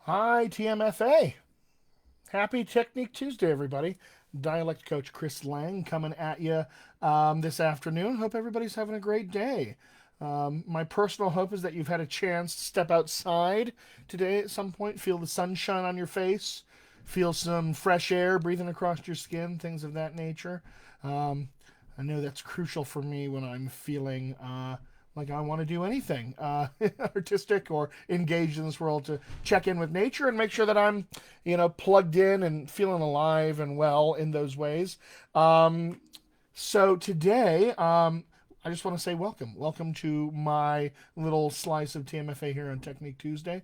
Hi, TMFA. Happy Technique Tuesday, everybody. Dialect coach Chris Lang coming at you this afternoon. Hope everybody's having a great day. My personal hope is that you've had a chance to step outside today at some point, feel the sunshine on your face, feel some fresh air breathing across your skin, things of that nature. Um, I know that's crucial for me when I'm feeling like I want to do anything artistic or engaged in this world to check in with nature and make sure that I'm, plugged in and feeling alive and well in those ways. So today, I just want to say welcome. Welcome to my little slice of TMFA here on Technique Tuesday.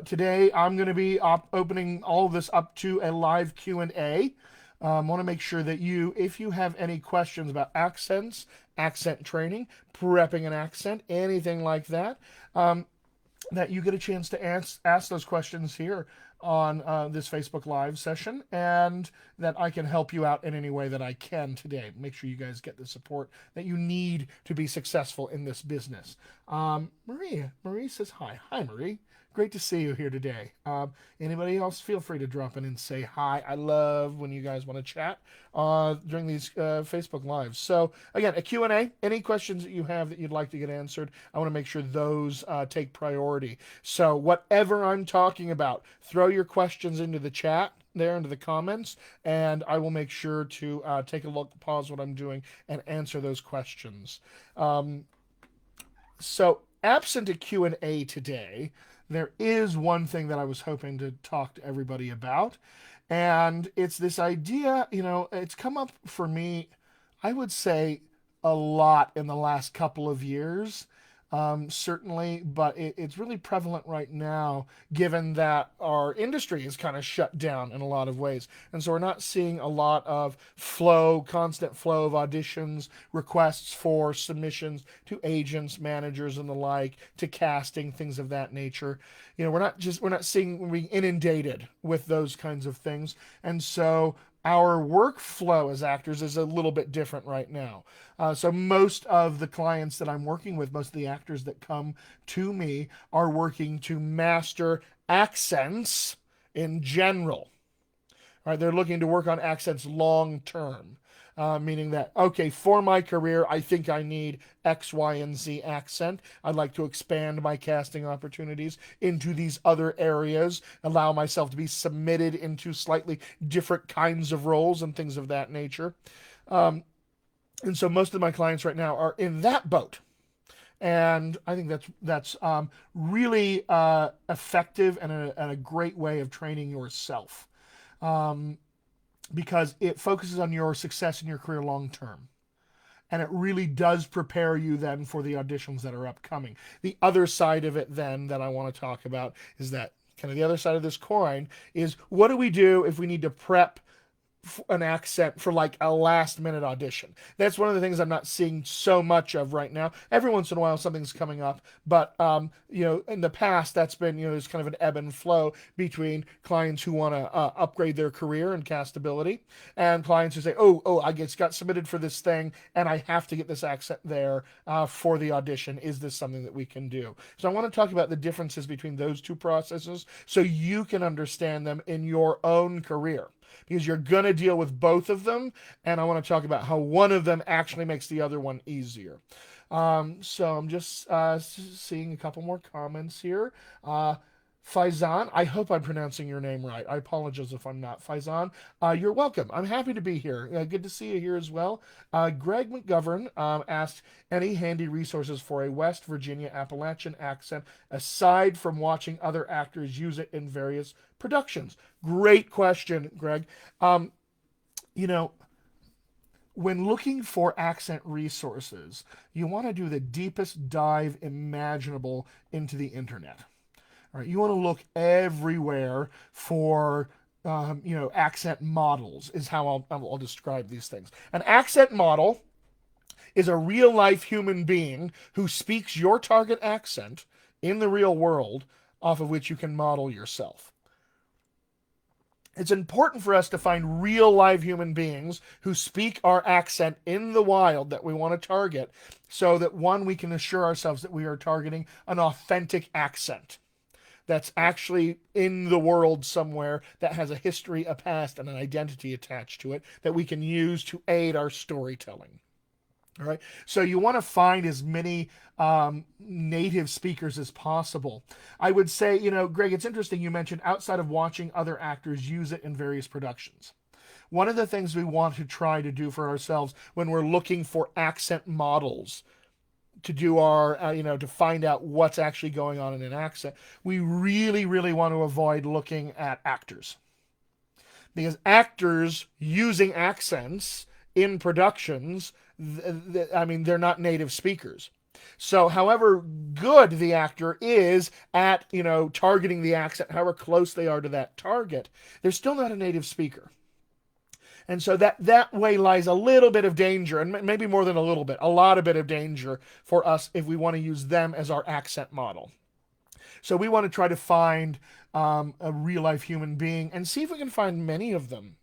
Today, I'm going to be opening all of this up to a live Q&A. I want to make sure that if you have any questions about accents, accent training, prepping an accent, anything like that, that you get a chance to ask those questions here on this Facebook Live session, and that I can help you out in any way that I can today. Make sure you guys get the support that you need to be successful in this business. Marie says hi. Hi, Marie. Great to see you here today. Anybody else, feel free to drop in and say hi. I love when you guys want to chat during these Facebook Lives. So, again, a Q&A. Any questions that you have that you'd like to get answered, I want to make sure those take priority. So, whatever I'm talking about, throw your questions into the chat there into the comments, and I will make sure to take a look, pause what I'm doing, and answer those questions. So, absent a Q&A today, there is one thing that I was hoping to talk to everybody about, and it's this idea, it's come up for me, I would say, a lot in the last couple of years, certainly, but it's really prevalent right now, given that our industry is kind of shut down in a lot of ways. And so we're not seeing a lot of constant flow of auditions, requests for submissions to agents, managers, and the like, to casting, things of that nature. We're being inundated with those kinds of things. And so our workflow as actors is a little bit different right now. So most of the clients that I'm working with, most of the actors that come to me, are working to master accents in general. Right? They're looking to work on accents long term. Meaning that, okay, for my career, I think I need X, Y, and Z accent. I'd like to expand my casting opportunities into these other areas, allow myself to be submitted into slightly different kinds of roles and things of that nature. And so most of my clients right now are in that boat. And I think that's really effective and a great way of training yourself. Um, because it focuses on your success in your career long term. And it really does prepare you then for the auditions that are upcoming. The other side of it, then, that I want to talk about is that kind of the other side of this coin is, what do we do if we need to prep an accent for like a last minute audition? That's one of the things I'm not seeing so much of right now. Every once in a while something's coming up, but in the past that's been, there's kind of an ebb and flow between clients who want to upgrade their career and castability, and clients who say, oh, I just got submitted for this thing and I have to get this accent there for the audition. Is this something that we can do? So I want to talk about the differences between those two processes so you can understand them in your own career, because you're going to deal with both of them. And I want to talk about how one of them actually makes the other one easier. So I'm just seeing a couple more comments here. Faizan, I hope I'm pronouncing your name right. I apologize if I'm not. Faizan, you're welcome. I'm happy to be here. Good to see you here as well. Greg McGovern asked, any handy resources for a West Virginia Appalachian accent aside from watching other actors use it in various productions? Great question, Greg. You know, when looking for accent resources, you want to do the deepest dive imaginable into the internet. All right, you want to look everywhere for accent models is how I'll describe these things. An accent model is a real life human being who speaks your target accent in the real world, off of which you can model yourself. It's important for us to find real live human beings who speak our accent in the wild that we want to target, so that, one, we can assure ourselves that we are targeting an authentic accent. that's actually in the world somewhere, that has a history, a past, and an identity attached to it that we can use to aid our storytelling. All right. So you want to find as many native speakers as possible. I would say, Greg, it's interesting you mentioned outside of watching other actors use it in various productions. One of the things we want to try to do for ourselves when we're looking for accent models to do our, to find out what's actually going on in an accent, we really, really want to avoid looking at actors, because actors using accents in productions, I mean, they're not native speakers. So, however good the actor is at, targeting the accent, however close they are to that target, they're still not a native speaker. And so that way lies a little bit of danger, and maybe more than a little bit, a lot of bit of danger for us if we want to use them as our accent model. So we want to try to find a real life human being and see if we can find many of them,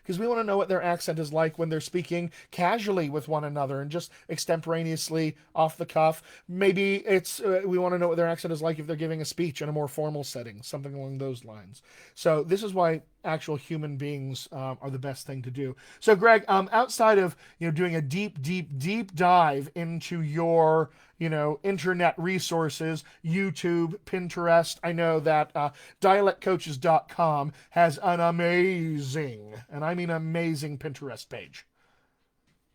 because we want to know what their accent is like when they're speaking casually with one another and just extemporaneously off the cuff. Maybe it's we want to know what their accent is like if they're giving a speech in a more formal setting, something along those lines. So this is why actual human beings are the best thing to do. So Greg, outside of doing a deep dive into your internet resources, YouTube, Pinterest. I know that dialectcoaches.com has an amazing, and I mean amazing, Pinterest page.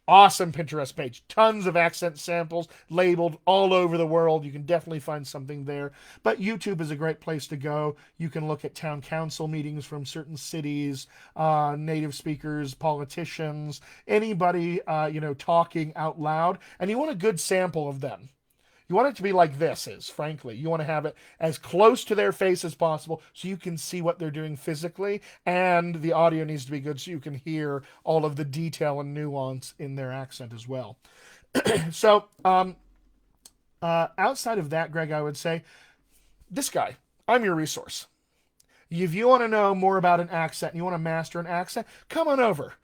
Awesome Pinterest page. Tons of accent samples labeled all over the world. You can definitely find something there. But YouTube is a great place to go. You can look at town council meetings from certain cities, native speakers, politicians, anybody, talking out loud. And you want a good sample of them. You want it to be like this is, frankly. You want to have it as close to their face as possible so you can see what they're doing physically, and the audio needs to be good so you can hear all of the detail and nuance in their accent as well. So, outside of that, Greg, I would say this guy, I'm your resource. If you want to know more about an accent and you want to master an accent, come on over.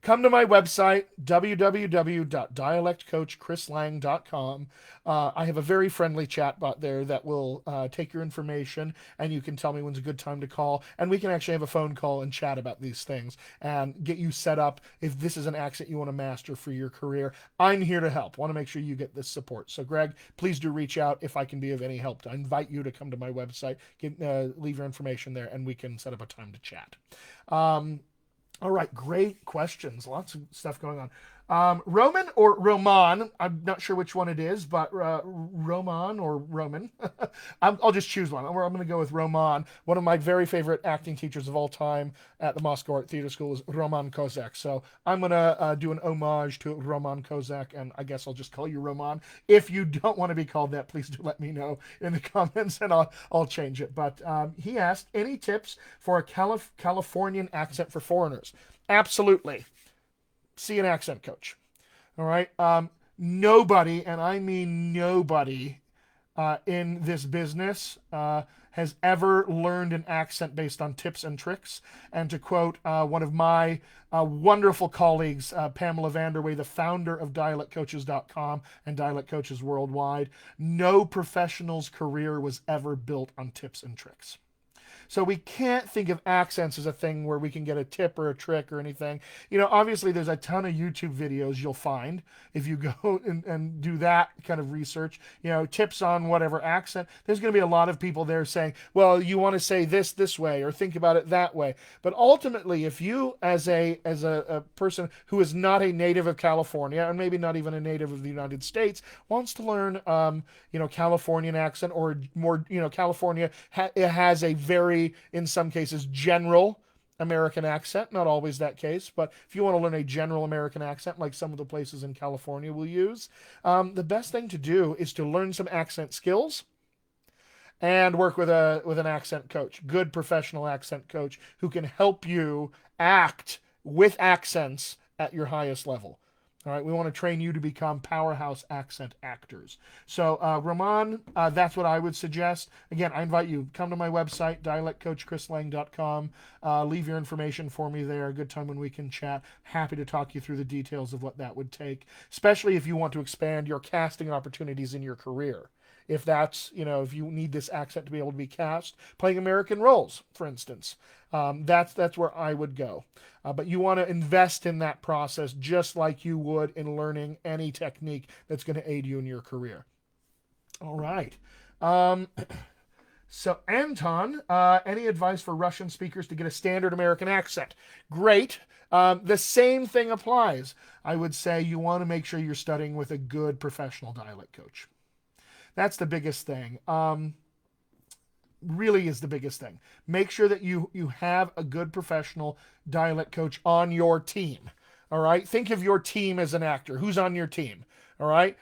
Come to my website, www.dialectcoachchrislang.com. I have a very friendly chatbot there that will take your information, and you can tell me when's a good time to call, and we can actually have a phone call and chat about these things and get you set up if this is an accent you want to master for your career. I'm here to help. I want to make sure you get this support. So, Greg, please do reach out if I can be of any help. I invite you to come to my website, leave your information there, and we can set up a time to chat. All right, great questions. Lots of stuff going on. Roman or Roman? I'm not sure which one it is, but Roman or Roman. I'll just choose one. I'm going to go with Roman. One of my very favorite acting teachers of all time at the Moscow Art Theater School is Roman Kozak. So I'm going to do an homage to Roman Kozak, and I guess I'll just call you Roman. If you don't want to be called that, please do let me know in the comments, and I'll change it. But he asked, any tips for a Californian accent for foreigners? Absolutely. See an accent coach. All right. Nobody, and I mean nobody, in this business has ever learned an accent based on tips and tricks. And to quote one of my wonderful colleagues, Pamela Vanderway, the founder of DialectCoaches.com and Dialect Coaches Worldwide, no professional's career was ever built on tips and tricks. So we can't think of accents as a thing where we can get a tip or a trick or anything. Obviously there's a ton of YouTube videos you'll find if you go and do that kind of research, tips on whatever accent. There's going to be a lot of people there saying, well, you want to say this way or think about it that way. But ultimately, if you as a person who is not a native of California, and maybe not even a native of the United States, wants to learn, Californian accent, or more, California has a very, in some cases, general American accent. Not always that case, but if you want to learn a general American accent, like some of the places in California will use, the best thing to do is to learn some accent skills and work with an accent coach, good professional accent coach who can help you act with accents at your highest level. All right, we want to train you to become powerhouse accent actors. So, Roman, that's what I would suggest. Again, I invite you, come to my website, dialectcoachchrislang.com. Leave your information for me there. A good time when we can chat. Happy to talk you through the details of what that would take, especially if you want to expand your casting opportunities in your career. if that's, if you need this accent to be able to be cast, playing American roles, for instance. That's where I would go. But you want to invest in that process just like you would in learning any technique that's going to aid you in your career. All right. Um, so, Anton, any advice for Russian speakers to get a standard American accent? Great. The same thing applies. I would say you want to make sure you're studying with a good professional dialect coach. That's the biggest thing. Really is the biggest thing. Make sure that you have a good professional dialect coach on your team. All right. Think of your team as an actor. Who's on your team? All right.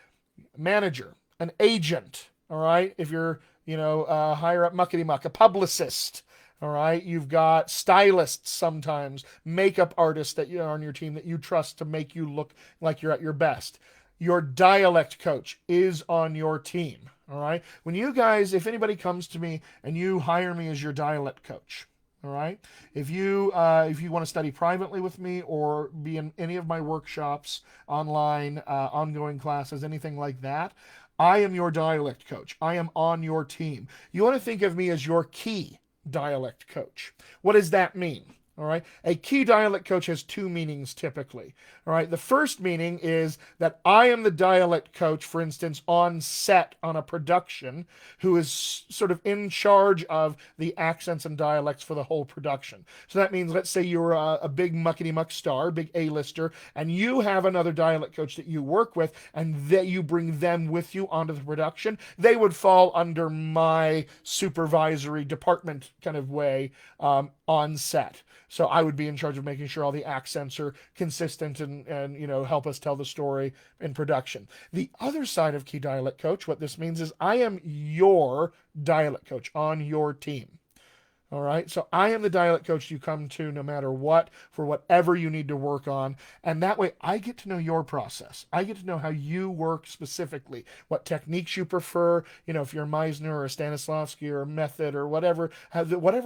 Manager, an agent. All right. If you're higher up muckety muck, a publicist. All right. You've got stylists sometimes, makeup artists that are on your team that you trust to make you look like you're at your best. Your dialect coach is on your team. All right. When you guys, if anybody comes to me and you hire me as your dialect coach, all right. If you want to study privately with me or be in any of my workshops, online, ongoing classes, anything like that, I am your dialect coach. I am on your team. You want to think of me as your key dialect coach. What does that mean? All right. A key dialect coach has two meanings typically. All right. The first meaning is that I am the dialect coach, for instance, on set on a production, who is sort of in charge of the accents and dialects for the whole production. So that means, let's say you're a big muckety muck star, big A-lister, and you have another dialect coach that you work with, and that you bring them with you onto the production. They would fall under my supervisory department kind of way on set. So I would be in charge of making sure all the accents are consistent and help us tell the story in production. The other side of Key Dialect Coach, what this means is I am your dialect coach on your team. All right. So I am the dialect coach you come to no matter what, for whatever you need to work on. And that way I get to know your process. I get to know how you work specifically, what techniques you prefer. If you're a Meisner or a Stanislavski or a method or whatever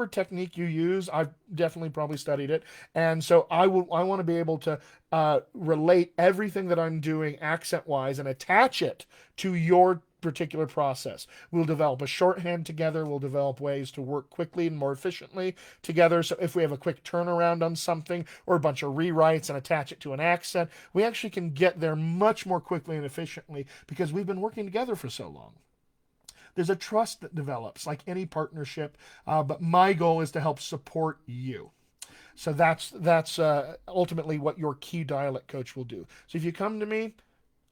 technique you use, I've definitely probably studied it. And so I want to be able to relate everything that I'm doing accent wise and attach it to your particular process. We'll develop a shorthand together. We'll develop ways to work quickly and more efficiently together. So if we have a quick turnaround on something or a bunch of rewrites and attach it to an accent, we actually can get there much more quickly and efficiently because we've been working together for so long. There's a trust that develops like any partnership, but my goal is to help support you. So that's ultimately what your key dialect coach will do. So if you come to me,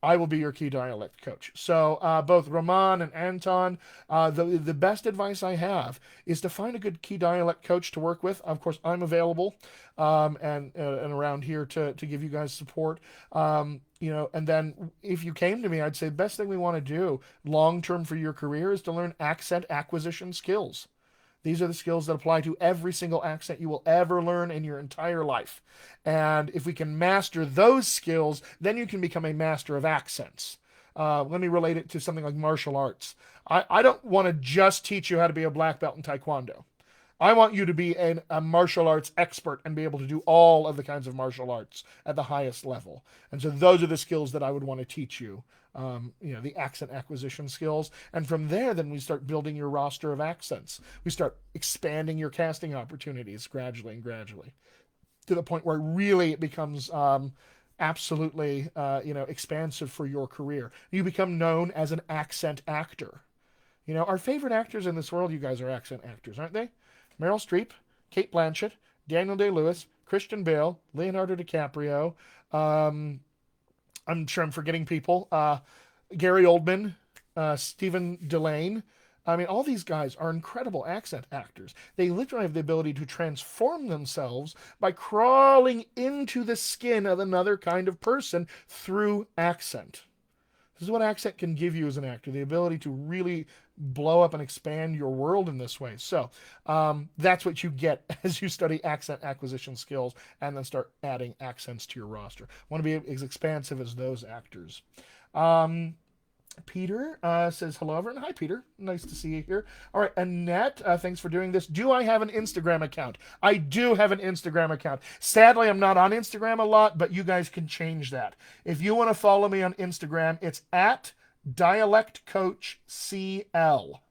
I will be your key dialect coach. So both Roman and Anton, the best advice I have is to find a good key dialect coach to work with. Of course, I'm available and around here to give you guys support. And then if you came to me, I'd say the best thing we want to do long term for your career is to learn accent acquisition skills. These are the skills that apply to every single accent you will ever learn in your entire life. And if we can master those skills, then you can become a master of accents. Let me relate it to something like martial arts. I don't want to just teach you how to be a black belt in Taekwondo. I want you to be a martial arts expert and be able to do all of the kinds of martial arts at the highest level. And so those are the skills that I would want to teach you. The accent acquisition skills. And from there, then we start building your roster of accents. We start expanding your casting opportunities gradually to the point where really it becomes absolutely, expansive for your career. You become known as an accent actor. Our favorite actors in this world, you guys are accent actors, aren't they? Meryl Streep, Cate Blanchett, Daniel Day-Lewis, Christian Bale, Leonardo DiCaprio, I'm sure I'm forgetting people. Gary Oldman, Stephen Delane. I mean, all these guys are incredible accent actors. They literally have the ability to transform themselves by crawling into the skin of another kind of person through accent. This is what accent can give you as an actor, the ability to really blow up and expand your world in this way. So that's what you get as you study accent acquisition skills and then start adding accents to your roster. Want to be as expansive as those actors. Peter says hello, everyone. Hi, Peter. Nice to see you here. All right, Annette, thanks for doing this. Do I have an Instagram account? I do have an Instagram account. Sadly, I'm not on Instagram a lot, but you guys can change that. If you want to follow me on Instagram, it's at Dialect Coach CL.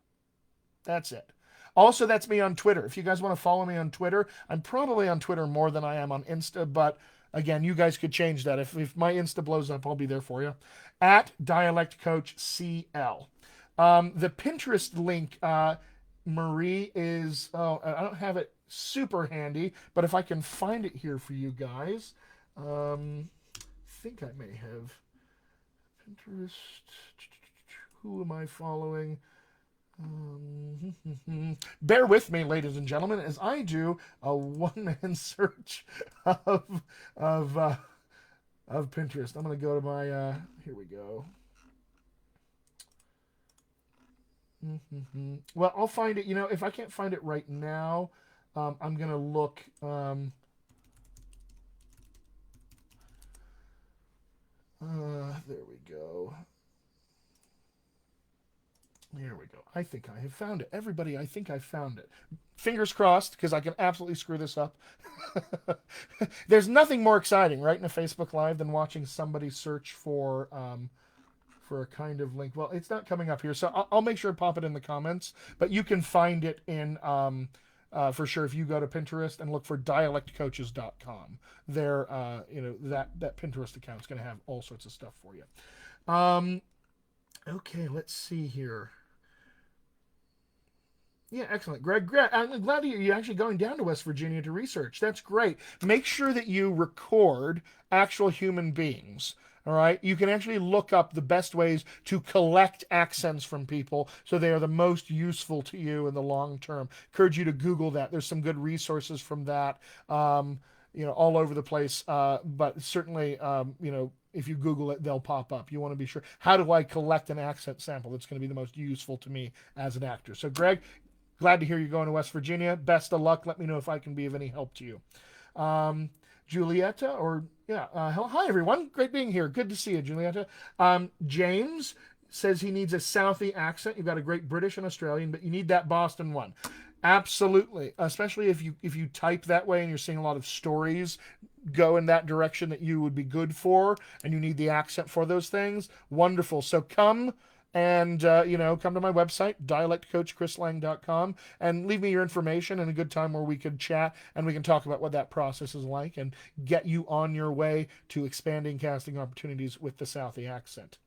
That's it. Also, that's me on Twitter. If you guys want to follow me on Twitter, I'm probably on Twitter more than I am on Insta, but again, you guys could change that. If my Insta blows up, I'll be there for you. At Dialect Coach CL. The Pinterest link, Marie, is, oh, I don't have it super handy, but if I can find it here for you guys, I think I may have. Pinterest. Who am I following? Bear with me, ladies and gentlemen, as I do a one-man search of of uh, of Pinterest. I'm gonna go to my. Here we go. Well, I'll find it. If I can't find it right now, I'm gonna look. There we go. Here we go. I think I have found it. Everybody, I think I found it. Fingers crossed, because I can absolutely screw this up. There's nothing more exciting, right, in a Facebook Live than watching somebody search for a kind of link. Well, it's not coming up here, so I'll make sure to pop it in the comments. But you can find it in for sure if you go to Pinterest and look for dialectcoaches.com. There, that Pinterest account is going to have all sorts of stuff for you. Okay, let's see here. Yeah, excellent. Greg, I'm glad you're actually going down to West Virginia to research. That's great. Make sure that you record actual human beings. All right. You can actually look up the best ways to collect accents from people so they are the most useful to you in the long term. Encourage you to Google that. There's some good resources from that, all over the place. But certainly, if you Google it, they'll pop up. You want to be sure. How do I collect an accent sample that's going to be the most useful to me as an actor? So, Greg, glad to hear you're going to West Virginia. Best of luck. Let me know if I can be of any help to you. Julieta, hi everyone. Great being here. Good to see you, Julieta. James says he needs a Southie accent. You've got a great British and Australian, but you need that Boston one. Absolutely, especially if you type that way and you're seeing a lot of stories go in that direction that you would be good for, and you need the accent for those things. Wonderful. So come and come to my website, dialectcoachchrislang.com, and leave me your information and a good time where we could chat and we can talk about what that process is like and get you on your way to expanding casting opportunities with the Southie accent.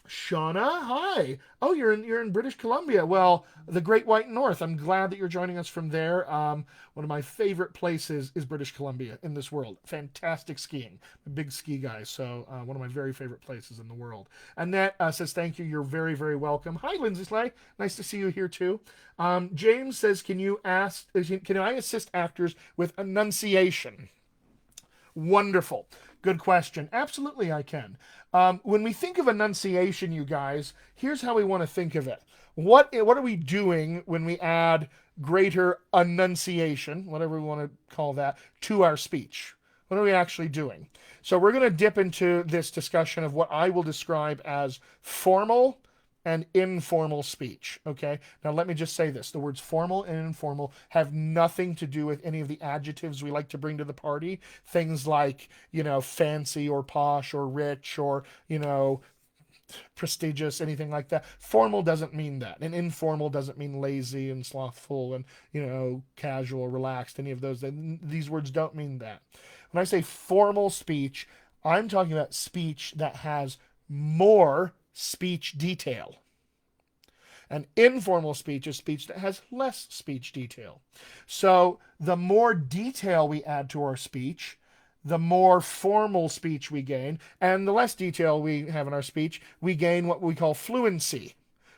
Shauna, hi. Oh, you're in British Columbia. Well, the Great White North. I'm glad that you're joining us from there. One of my favorite places is British Columbia in this world. Fantastic skiing. I'm a big ski guy, so one of my very favorite places in the world. Annette says, thank you. You're very, very welcome. Hi, Lindsay Slay. Nice to see you here, too. James says, can I assist actors with enunciation? Wonderful. Good question. Absolutely, I can. When we think of enunciation, you guys, here's how we want to think of it. What are we doing when we add greater enunciation, whatever we want to call that, to our speech? What are we actually doing? So we're going to dip into this discussion of what I will describe as formal and informal speech. Okay. Now let me just say this. The words formal and informal have nothing to do with any of the adjectives we like to bring to the party. Things like, fancy or posh or rich or, prestigious, anything like that. Formal doesn't mean that. And informal doesn't mean lazy and slothful and, casual, relaxed, any of those. These words don't mean that. When I say formal speech, I'm talking about speech that has more speech detail. And informal speech is speech that has less speech detail. So the more detail we add to our speech, the more formal speech we gain, and the less detail we have in our speech, we gain what we call fluency.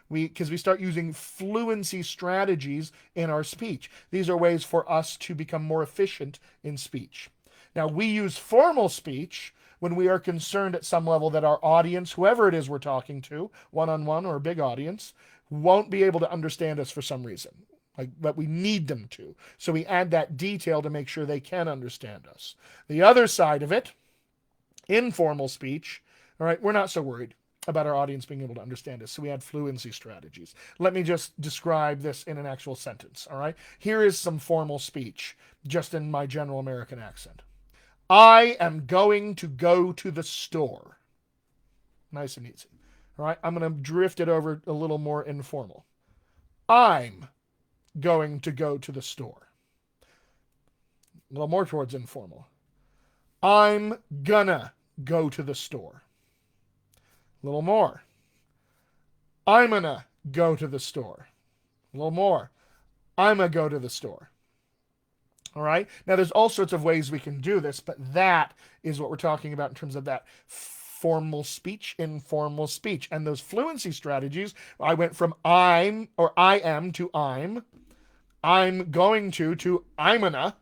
Because we start using fluency strategies in our speech. These are ways for us to become more efficient in speech. Now, we use formal speech when we are concerned at some level that our audience, whoever it is we're talking to, one-on-one or a big audience, won't be able to understand us for some reason. But we need them to. So we add that detail to make sure they can understand us. The other side of it, informal speech, all right, we're not so worried about our audience being able to understand us. So we add fluency strategies. Let me just describe this in an actual sentence, all right? Here is some formal speech, just in my general American accent. I am going to go to the store. Nice and easy. All right, I'm going to drift it over a little more informal. I'm going to go to the store. A little more towards informal. I'm gonna go to the store. A little more. I'm gonna go to the store. A little more. I'm gonna go to the store. All right. Now, there's all sorts of ways we can do this, but that is what we're talking about in terms of that formal speech, informal speech, and those fluency strategies. I went from I'm or I am to I'm going to I'm gonna.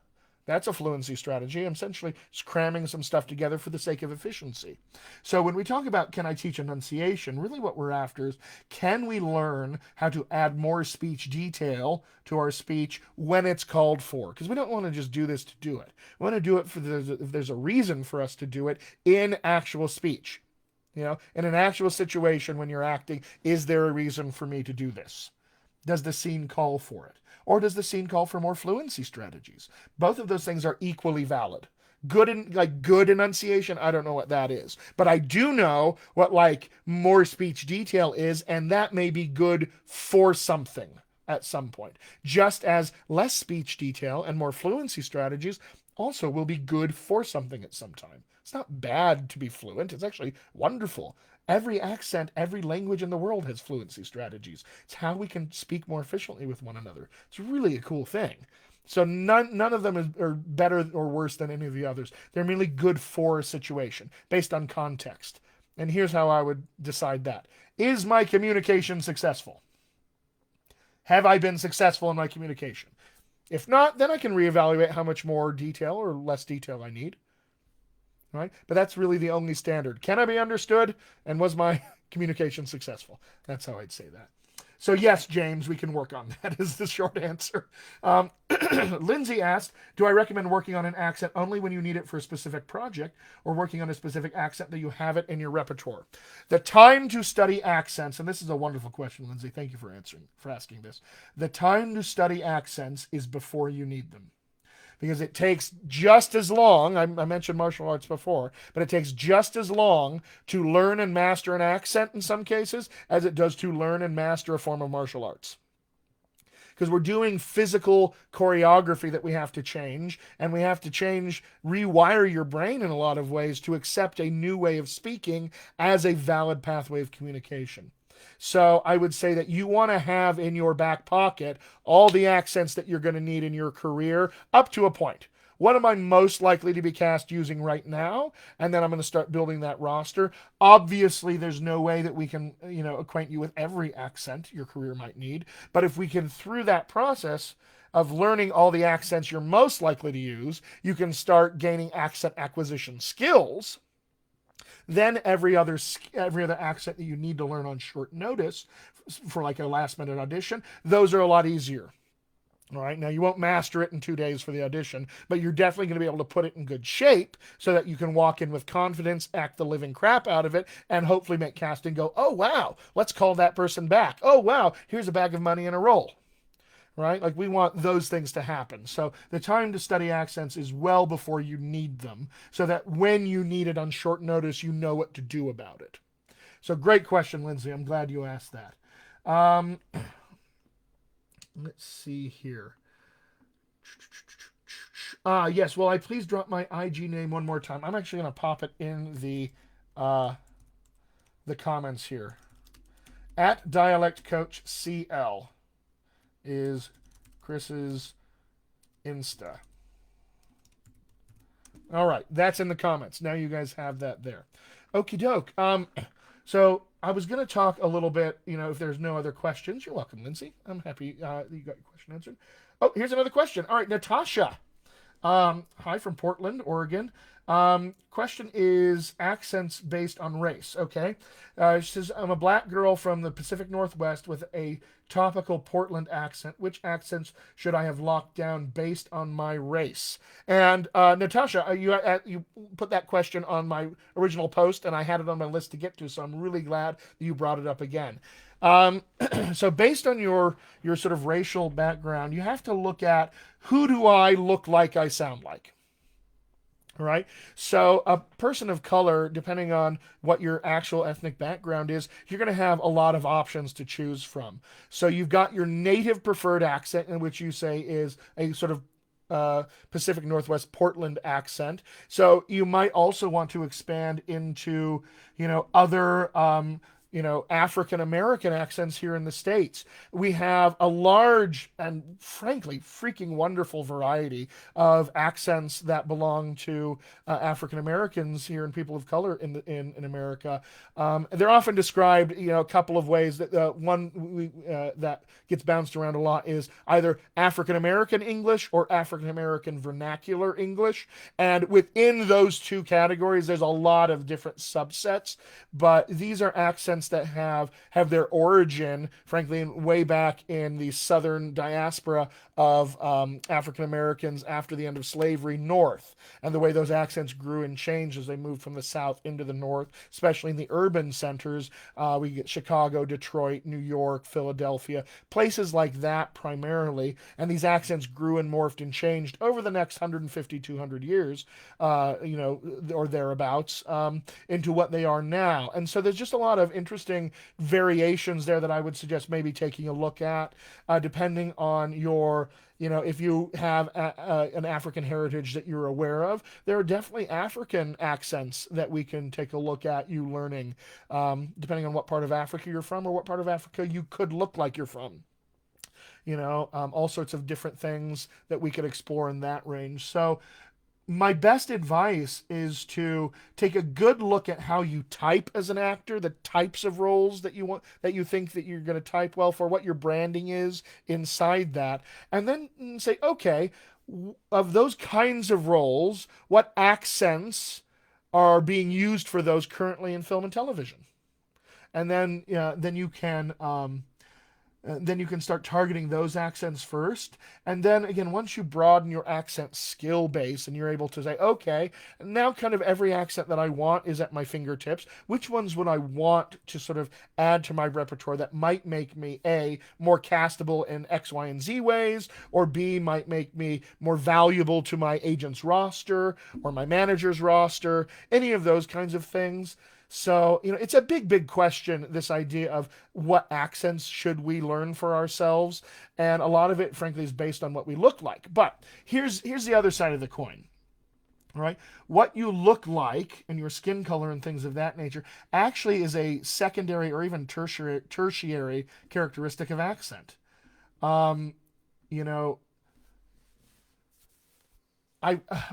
That's a fluency strategy. I'm essentially just cramming some stuff together for the sake of efficiency. So when we talk about can I teach enunciation, really what we're after is can we learn how to add more speech detail to our speech when it's called for? Because we don't want to just do this to do it. We want to do it if there's a reason for us to do it in actual speech. In an actual situation when you're acting, is there a reason for me to do this? Does the scene call for it? Or does the scene call for more fluency strategies? Both of those things are equally valid. Good enunciation, I don't know what that is. But I do know what more speech detail is, and that may be good for something at some point. Just as less speech detail and more fluency strategies also will be good for something at some time. It's not bad to be fluent. It's actually wonderful. Every accent, every language in the world has fluency strategies. It's how we can speak more efficiently with one another. It's really a cool thing. So none of them are better or worse than any of the others. They're merely good for a situation based on context. And here's how I would decide that. Is my communication successful? Have I been successful in my communication? If not, then I can reevaluate how much more detail or less detail I need. Right? But that's really the only standard. Can I be understood? And was my communication successful? That's how I'd say that. So yes, James, we can work on that is the short answer. Lindsay asked, do I recommend working on an accent only when you need it for a specific project or working on a specific accent that you have it in your repertoire? The time to study accents, and this is a wonderful question, Lindsay. Thank you for asking this. The time to study accents is before you need them. Because it takes just as long, I mentioned martial arts before, but it takes just as long to learn and master an accent in some cases as it does to learn and master a form of martial arts. Because we're doing physical choreography that we have to change, and we have to rewire your brain in a lot of ways to accept a new way of speaking as a valid pathway of communication. So I would say that you want to have in your back pocket all the accents that you're going to need in your career up to a point. What am I most likely to be cast using right now? And then I'm going to start building that roster. Obviously, there's no way that we can, acquaint you with every accent your career might need. But if we can, through that process of learning all the accents you're most likely to use, you can start gaining accent acquisition skills. Then every other accent that you need to learn on short notice for a last minute audition, those are a lot easier. All right. Now you won't master it in 2 days for the audition, but you're definitely going to be able to put it in good shape so that you can walk in with confidence, act the living crap out of it, and hopefully make casting go, oh, wow, let's call that person back. Oh, wow, here's a bag of money and a roll. Right? We want those things to happen. So the time to study accents is well before you need them, so that when you need it on short notice, you know what to do about it. So great question, Lindsay. I'm glad you asked that. Let's see here. Yes, will I please drop my IG name one more time? I'm actually going to pop it in the comments here. At Dialect Coach CL is Chris's Insta. All right, that's in the comments. Now you guys have that there. Okie doke. So I was going to talk a little bit, if there's no other questions. You're welcome, Lindsay. I'm happy you got your question answered. Oh, here's another question. All right, Natasha. Hi from Portland, Oregon. Question is accents based on race. Okay. She says, I'm a black girl from the Pacific Northwest with a topical Portland accent. Which accents should I have locked down based on my race? And Natasha, you put that question on my original post, and I had it on my list to get to, so I'm really glad that you brought it up again. So based on your sort of racial background, you have to look at who do I look like I sound like. Right? So, a person of color, depending on what your actual ethnic background is, you're going to have a lot of options to choose from. So, you've got your native preferred accent, in which you say is a sort of Pacific Northwest Portland accent. So, you might also want to expand into, other. African American accents here in the States. We have a large and frankly freaking wonderful variety of accents that belong to African Americans here and people of color in America. They're often described, a couple of ways. That that gets bounced around a lot is either African American English or African American vernacular English, and within those two categories, there's a lot of different subsets. But these are accents that have their origin, frankly, way back in the southern diaspora of African Americans after the end of slavery north, and the way those accents grew and changed as they moved from the south into the north, especially in the urban centers. We get Chicago, Detroit, New York, Philadelphia, places like that primarily, and these accents grew and morphed and changed over the next 150, 200 years, or thereabouts, into what they are now. And so there's just a lot of interesting variations there that I would suggest maybe taking a look at, depending on if you have an African heritage that you're aware of. There are definitely African accents that we can take a look at you learning, depending on what part of Africa you're from or what part of Africa you could look like you're from. All sorts of different things that we could explore in that range. So, my best advice is to take a good look at how you type as an actor, the types of roles that you want, that you think that you're going to type well for, what your branding is inside that, and then say, okay, of those kinds of roles, what accents are being used for those currently in film and television, and then you can start targeting those accents first. And then again, once you broaden your accent skill base and you're able to say, okay, now kind of every accent that I want is at my fingertips, which ones would I want to sort of add to my repertoire that might make me A, more castable in X, Y, and Z ways, or B, might make me more valuable to my agent's roster or my manager's roster, any of those kinds of things. So, it's a big, big question, this idea of what accents should we learn for ourselves. And a lot of it, frankly, is based on what we look like. But here's the other side of the coin. All right. What you look like and your skin color and things of that nature actually is a secondary or even tertiary characteristic of accent. Um, you know,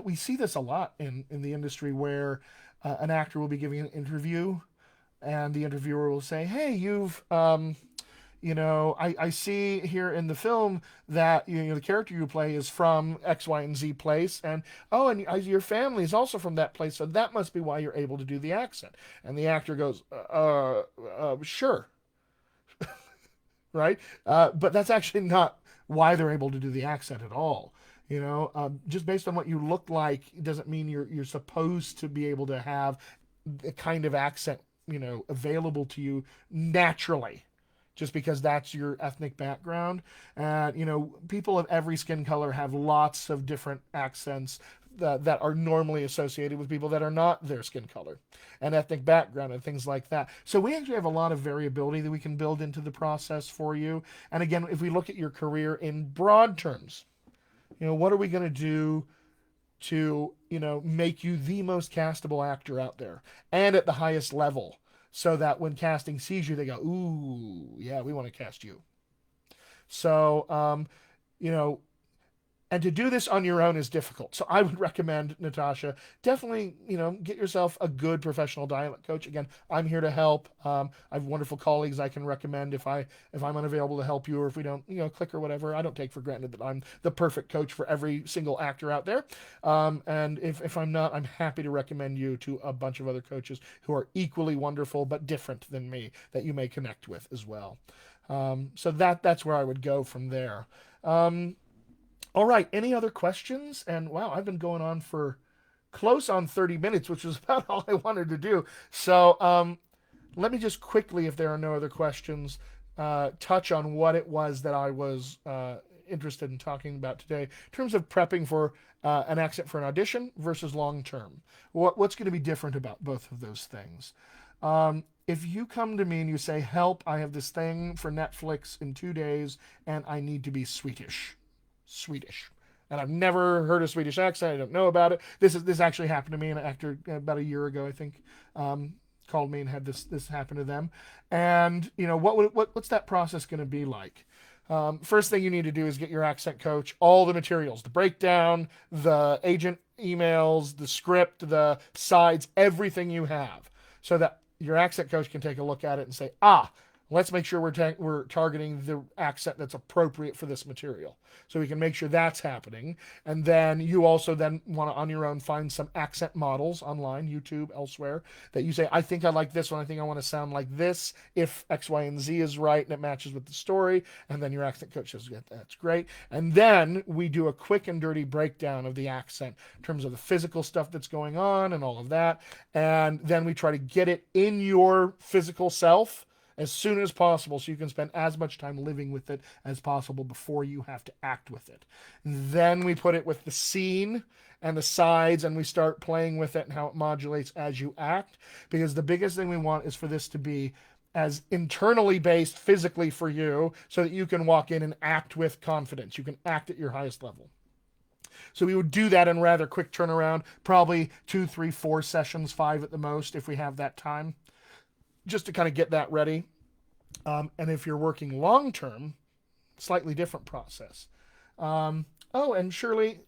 we see this a lot in the industry where an actor will be giving an interview, and the interviewer will say, "Hey, I see here in the film that the character you play is from X, Y, and Z place, and oh, and your family is also from that place, so that must be why you're able to do the accent." And the actor goes, "Sure." Right? But that's actually not why they're able to do the accent at all. Just based on what you look like doesn't mean you're supposed to be able to have the kind of accent available to you naturally. Just because that's your ethnic background. And, people of every skin color have lots of different accents that are normally associated with people that are not their skin color and ethnic background and things like that. So we actually have a lot of variability that we can build into the process for you. And again, if we look at your career in broad terms, what are we going to do to, make you the most castable actor out there and at the highest level, so that when casting sees you, they go, ooh, yeah, we want to cast you. So, you know, and to do this on your own is difficult. So I would recommend, Natasha, definitely, get yourself a good professional dialect coach. Again, I'm here to help. I have wonderful colleagues I can recommend if I'm unavailable to help you, or if we don't, click or whatever. I don't take for granted that I'm the perfect coach for every single actor out there. And if I'm not, I'm happy to recommend you to a bunch of other coaches who are equally wonderful but different than me that you may connect with as well. So that's where I would go from there. All right. Any other questions? And wow, I've been going on for close on 30 minutes, which was about all I wanted to do. So let me just quickly, if there are no other questions, touch on what it was that I was interested in talking about today in terms of prepping for an accent for an audition versus long term. What's going to be different about both of those things? If you come to me and you say, help, I have this thing for Netflix in 2 days and I need to be Swedish. And I've never heard a Swedish accent. I don't know about it. This actually happened to me. An actor about a year ago, I think, called me and had this happen to them. And what's that process going to be like? First thing you need to do is get your accent coach all the materials, the breakdown, the agent emails, the script, the sides, everything you have, so that your accent coach can take a look at it and say, let's make sure we're targeting the accent that's appropriate for this material. So we can make sure that's happening. And then you also then want to, on your own, find some accent models online, YouTube, elsewhere, that you say, I think I like this one. I think I want to sound like this if X, Y, and Z is right and it matches with the story. And then your accent coach says, that's great. And then we do a quick and dirty breakdown of the accent in terms of the physical stuff that's going on and all of that. And then we try to get it in your physical self as soon as possible, so you can spend as much time living with it as possible before you have to act with it. And then we put it with the scene and the sides, and we start playing with it and how it modulates as you act, because the biggest thing we want is for this to be as internally based physically for you, so that you can walk in and act with confidence. You can act at your highest level. So we would do that in rather quick turnaround, probably 2, 3, 4 sessions, 5 at the most, if we have that time, just to kind of get that ready. And if you're working long term, slightly different process. And Shirley,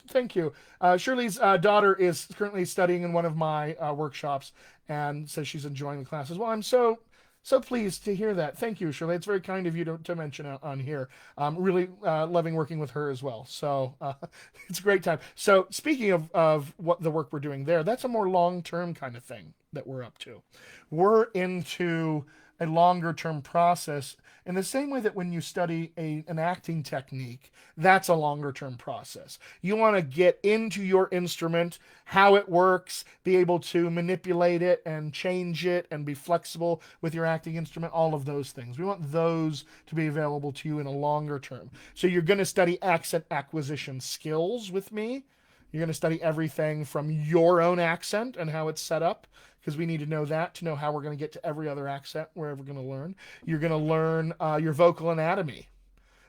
thank you. Shirley's daughter is currently studying in one of my workshops and says she's enjoying the classes. Well, I'm so pleased to hear that. Thank you, Shirley. It's very kind of you to mention on here. Really loving working with her as well. So it's a great time. So speaking of what the work we're doing there, that's a more long-term kind of thing that we're up to. We're into a longer term process in the same way that when you study an acting technique, that's a longer term process. You want to get into your instrument, how it works, be able to manipulate it and change it and be flexible with your acting instrument, all of those things. We want those to be available to you in a longer term. So you're going to study accent acquisition skills with me. You're going to study everything from your own accent and how it's set up, because we need to know that to know how we're going to get to every other accent we're ever going to learn. You're going to learn your vocal anatomy.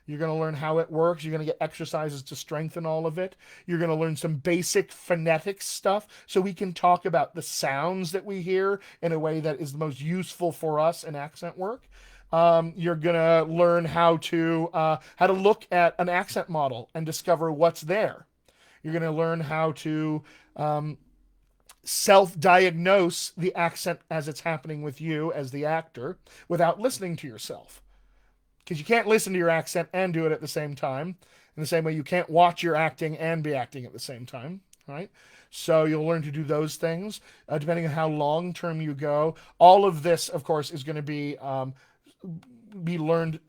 You're going to learn how it works. You're going to get exercises to strengthen all of it. You're going to learn some basic phonetic stuff so we can talk about the sounds that we hear in a way that is the most useful for us in accent work. You're going to learn how to look at an accent model and discover what's there. You're going to learn how to self-diagnose the accent as it's happening with you as the actor without listening to yourself. Because you can't listen to your accent and do it at the same time. In the same way you can't watch your acting and be acting at the same time, right? So you'll learn to do those things depending on how long-term you go. All of this, of course, is going to be learned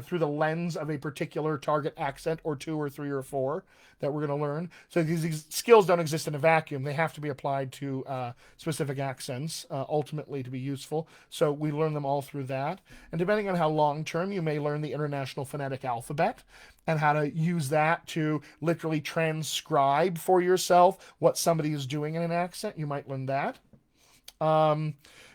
through the lens of a particular target accent, or 2 or 3 or 4 that we're going to learn. So these skills don't exist in a vacuum. They have to be applied to specific accents ultimately to be useful. So we learn them all through that. And depending on how long term, you may learn the International Phonetic Alphabet and how to use that to literally transcribe for yourself what somebody is doing in an accent. You might learn that.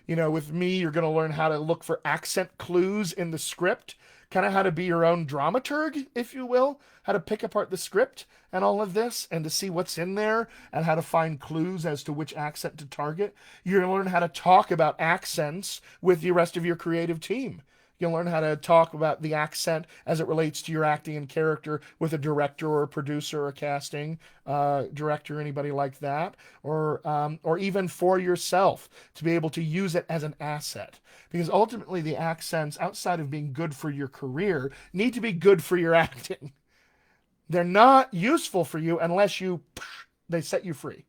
With me, you're going to learn how to look for accent clues in the script, kind of how to be your own dramaturg, if you will, how to pick apart the script and all of this and to see what's in there and how to find clues as to which accent to target. You're going to learn how to talk about accents with the rest of your creative team. You'll learn how to talk about the accent as it relates to your acting and character with a director or a producer or a casting director, anybody like that, or even for yourself to be able to use it as an asset. Because ultimately the accents, outside of being good for your career, need to be good for your acting. They're not useful for you unless they set you free.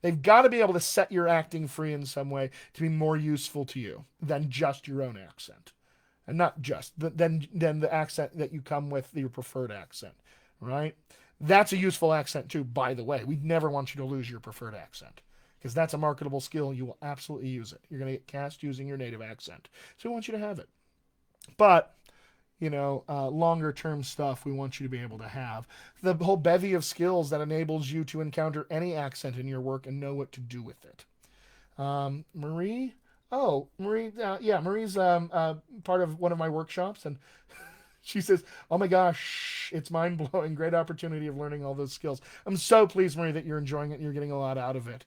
They've got to be able to set your acting free in some way to be more useful to you than just your own accent. And not just, then the accent that you come with, your preferred accent, right? That's a useful accent too, by the way. We never want you to lose your preferred accent, because that's a marketable skill. You will absolutely use it. You're going to get cast using your native accent. So we want you to have it. But longer term stuff we want you to be able to have. The whole bevy of skills that enables you to encounter any accent in your work and know what to do with it. Marie? Oh, Marie, yeah, Marie's part of one of my workshops, and she says, "Oh my gosh, it's mind blowing. Great opportunity of learning all those skills." I'm so pleased, Marie, that you're enjoying it and you're getting a lot out of it.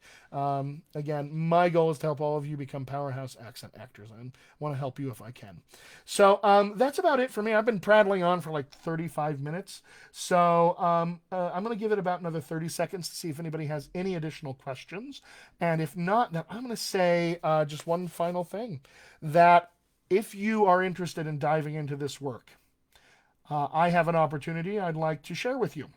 Again, my goal is to help all of you become powerhouse accent actors. I want to help you if I can. So that's about it for me. I've been prattling on for like 35 minutes. So I'm going to give it about another 30 seconds to see if anybody has any additional questions. And if not, then I'm going to say just one final thing that if you are interested in diving into this work, I have an opportunity I'd like to share with you.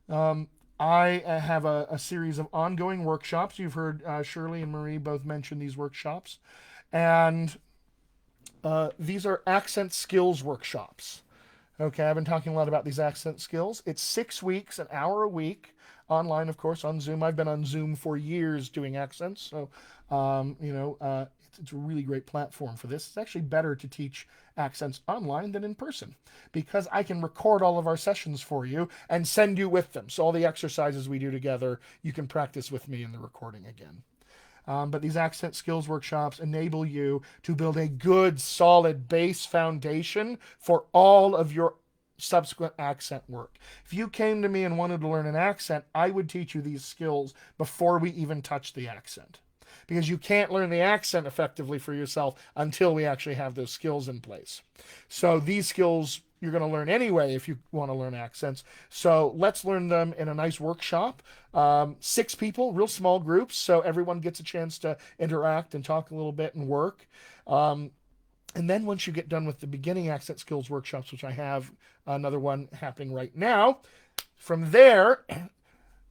I have a series of ongoing workshops. You've heard Shirley and Marie both mention these workshops. And these are accent skills workshops. Okay, I've been talking a lot about these accent skills. It's 6 weeks, an hour a week, online, of course, on Zoom. I've been on Zoom for years doing accents, so it's a really great platform for this. It's actually better to teach accents online than in person because I can record all of our sessions for you and send you with them. So all the exercises we do together, you can practice with me in the recording again. But these accent skills workshops enable you to build a good, solid base foundation for all of your subsequent accent work. If you came to me and wanted to learn an accent, I would teach you these skills before we even touch the accent. Because you can't learn the accent effectively for yourself until we actually have those skills in place. So these skills you're going to learn anyway if you want to learn accents. So let's learn them in a nice workshop. 6 people, real small groups, so everyone gets a chance to interact and talk a little bit and work. And then once you get done with the beginning accent skills workshops, which I have another one happening right now, from there,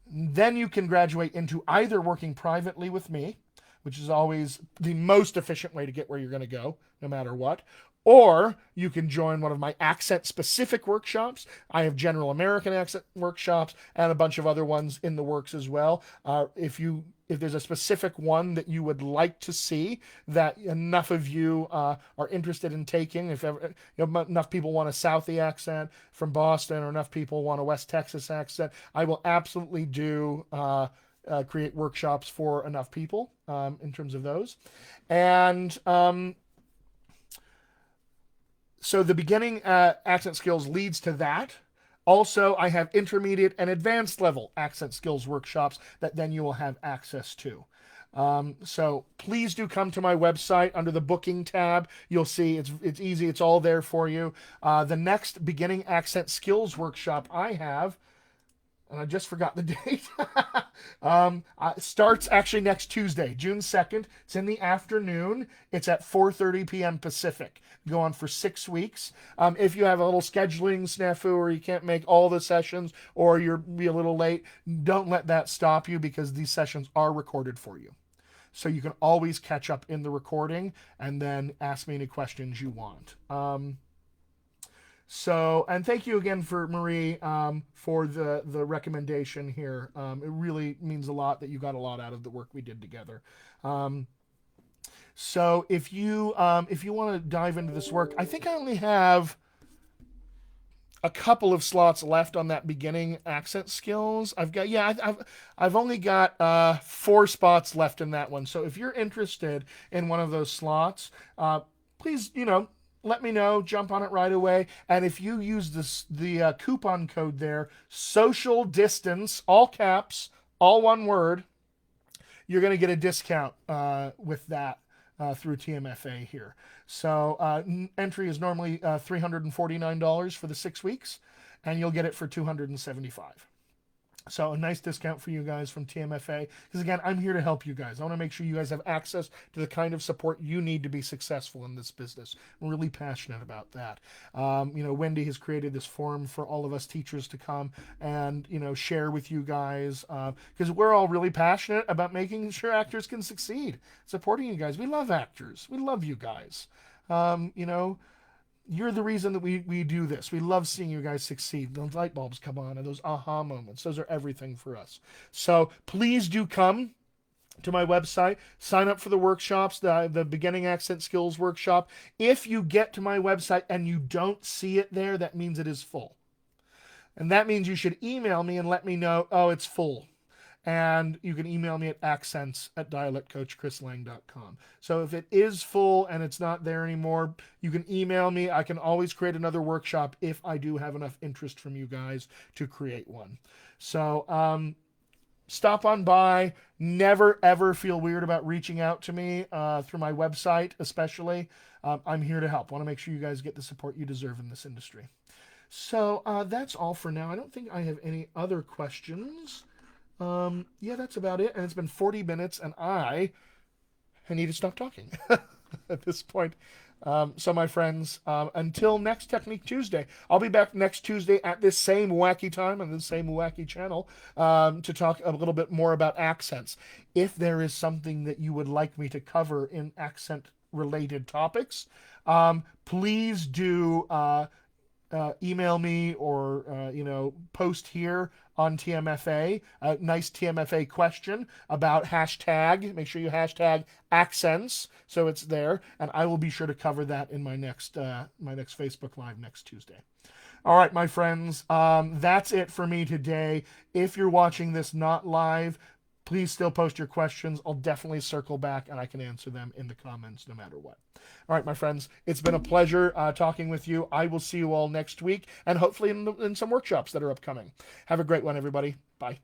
then you can graduate into either working privately with me, which is always the most efficient way to get where you're going to go, no matter what. Or you can join one of my accent-specific workshops. I have general American accent workshops and a bunch of other ones in the works as well. If there's a specific one that you would like to see that enough of you are interested in taking, if ever, enough people want a Southie accent from Boston or enough people want a West Texas accent, I will absolutely do create workshops for enough people in terms of those. And so the beginning accent skills leads to that. Also, I have intermediate and advanced level accent skills workshops that then you will have access to. So please do come to my website under the booking tab. You'll see it's easy. It's all there for you. The next beginning accent skills workshop I have, and I just forgot the date, starts actually next Tuesday, June 2nd. It's in the afternoon. It's at 4:30 p.m. Pacific. Go on for 6 weeks. If you have a little scheduling snafu or you can't make all the sessions or you're be a little late, don't let that stop you because these sessions are recorded for you. So you can always catch up in the recording and then ask me any questions you want. And thank you again for Marie for the recommendation here. It really means a lot that you got a lot out of the work we did together. So if you want to dive into this work, I think I only have a couple of slots left on that beginning accent skills. I've only got 4 spots left in that one. So if you're interested in one of those slots, please let me know, jump on it right away. And if you use the coupon code there, social distance, all caps, all one word, you're going to get a discount with that through TMFA here. So entry is normally $349 for the 6 weeks, and you'll get it for $275. So a nice discount for you guys from TMFA. Because again, I'm here to help you guys. I want to make sure you guys have access to the kind of support you need to be successful in this business. I'm really passionate about that. Wendy has created this forum for all of us teachers to come and, share with you guys. Because we're all really passionate about making sure actors can succeed. Supporting you guys. We love actors. We love you guys. You're the reason that we do this. We love seeing you guys succeed. Those light bulbs come on and those aha moments. Those are everything for us. So please do come. to my website, sign up for the workshops, the beginning accent skills workshop. If you get to my website and you don't see it there, that means it is full. And that means you should email me and let me know, oh, it's full. And you can email me at accents@dialectcoachchrislang.com. So if it is full and it's not there anymore, you can email me. I can always create another workshop if I do have enough interest from you guys to create one. So stop on by. Never, ever feel weird about reaching out to me through my website, especially. I'm here to help. Want to make sure you guys get the support you deserve in this industry. So that's all for now. I don't think I have any other questions. Yeah, that's about it. And it's been 40 minutes, and I need to stop talking at this point. So, my friends, until next Technique Tuesday, I'll be back next Tuesday at this same wacky time on this same wacky channel to talk a little bit more about accents. If there is something that you would like me to cover in accent-related topics, please do email me or post here on TMFA a nice TMFA question about hashtag. Make sure you hashtag accents so it's there, and I will be sure to cover that in my next Facebook Live next Tuesday. All right, my friends, that's it for me today. If you're watching this not live, please still post your questions. I'll definitely circle back and I can answer them in the comments no matter what. All right, my friends, it's been a pleasure talking with you. I will see you all next week and hopefully in some workshops that are upcoming. Have a great one, everybody. Bye.